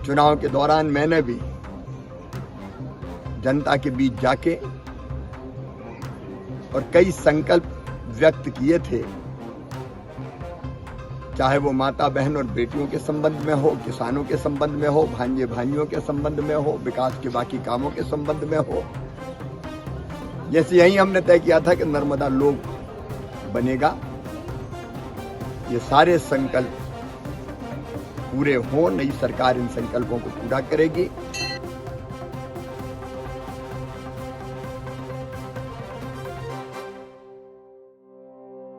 चुनाव के दौरान मैंने भी जनता के बीच जाके और कई संकल्प व्यक्त किए थे, चाहे वो माता बहन और बेटियों के संबंध में हो, किसानों के संबंध में हो, भांजे भाइयों के संबंध में हो, विकास के बाकी कामों के संबंध में हो। जैसे यही हमने तय किया था कि नर्मदा लोक बनेगा, ये सारे संकल्प पूरे हों, नई सरकार इन संकल्पों को पूरा करेगी।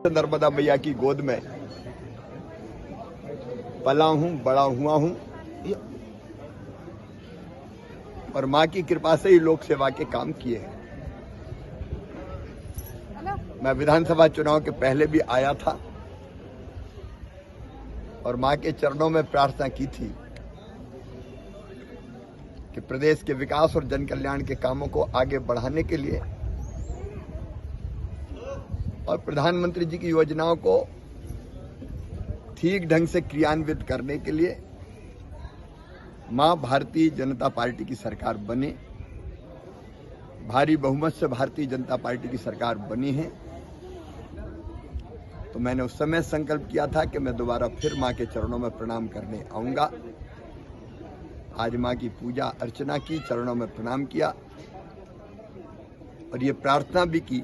नर्मदा मैया की गोद में पला हूं, बड़ा हुआ हूं और मां की कृपा से ही लोक सेवा के काम किए हैं। मैं विधानसभा चुनाव के पहले भी आया था और मां के चरणों में प्रार्थना की थी कि प्रदेश के विकास और जन कल्याण के कामों को आगे बढ़ाने के लिए और प्रधानमंत्री जी की योजनाओं को ठीक ढंग से क्रियान्वित करने के लिए मां भारतीय जनता पार्टी की सरकार बने, भारी बहुमत से भारतीय जनता पार्टी की सरकार बनी है। तो मैंने उस समय संकल्प किया था कि मैं दोबारा फिर मां के चरणों में प्रणाम करने आऊंगा। आज मां की पूजा अर्चना की, चरणों में प्रणाम किया और ये प्रार्थना भी की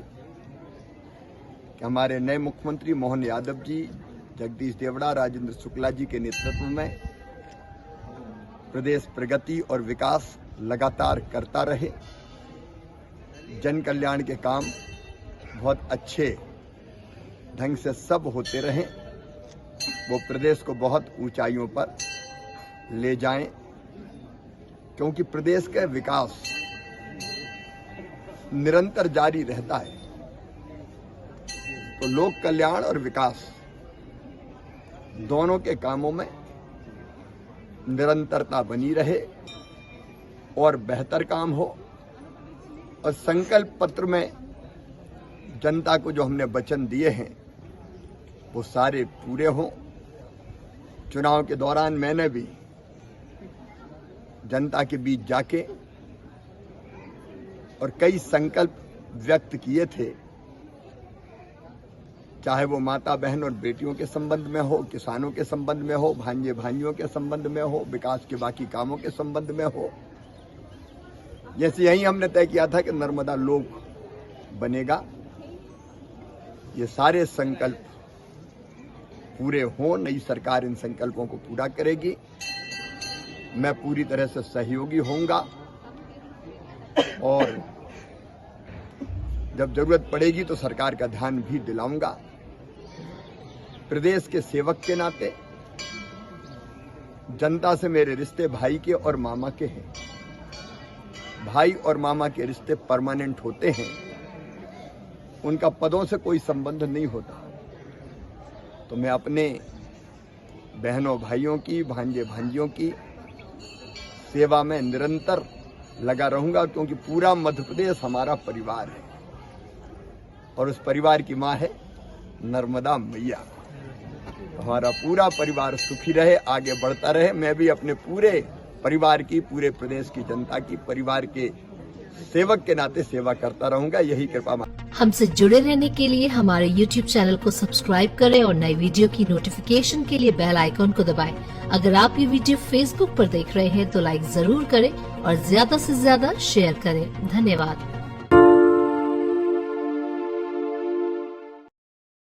कि हमारे नए मुख्यमंत्री मोहन यादव जी, जगदीश देवड़ा, राजेंद्र शुक्ला जी के नेतृत्व में प्रदेश प्रगति और विकास लगातार करता रहे, जन कल्याण के काम बहुत अच्छे ढंग से सब होते रहें, वो प्रदेश को बहुत ऊंचाइयों पर ले जाएं, क्योंकि प्रदेश का विकास निरंतर जारी रहता है। तो लोक कल्याण और विकास दोनों के कामों में निरंतरता बनी रहे और बेहतर काम हो और संकल्प पत्र में जनता को जो हमने वचन दिए हैं वो सारे पूरे हों। चुनाव के दौरान मैंने भी जनता के बीच जाके और कई संकल्प व्यक्त किए थे, चाहे वो माता बहन और बेटियों के संबंध में हो, किसानों के संबंध में हो, भांजे भाइयों के संबंध में हो, विकास के बाकी कामों के संबंध में हो। जैसे यही हमने तय किया था कि नर्मदा लोक बनेगा, ये सारे संकल्प पूरे हों, नई सरकार इन संकल्पों को पूरा करेगी। मैं पूरी तरह से सहयोगी होऊंगा और जब जरूरत पड़ेगी तो सरकार का ध्यान भी दिलाऊंगा। प्रदेश के सेवक के नाते जनता से मेरे रिश्ते भाई के और मामा के हैं। भाई और मामा के रिश्ते परमानेंट होते हैं, उनका पदों से कोई संबंध नहीं होता। तो मैं अपने बहनों भाइयों की, भांजे भांजियों की सेवा में निरंतर लगा रहूंगा, क्योंकि पूरा मध्य प्रदेश हमारा परिवार है और उस परिवार की मां है नर्मदा मैया। हमारा पूरा परिवार सुखी रहे, आगे बढ़ता रहे। मैं भी अपने पूरे परिवार की, पूरे प्रदेश की जनता की, परिवार के सेवक के नाते सेवा करता रहूंगा। यही कृपा। हमसे जुड़े रहने के लिए हमारे YouTube चैनल को सब्सक्राइब करें और नई वीडियो की नोटिफिकेशन के लिए बेल आइकॉन को दबाएं। अगर आप ये वीडियो Facebook पर देख रहे हैं तो लाइक जरूर करें और ज्यादा से ज्यादा शेयर करें। धन्यवाद।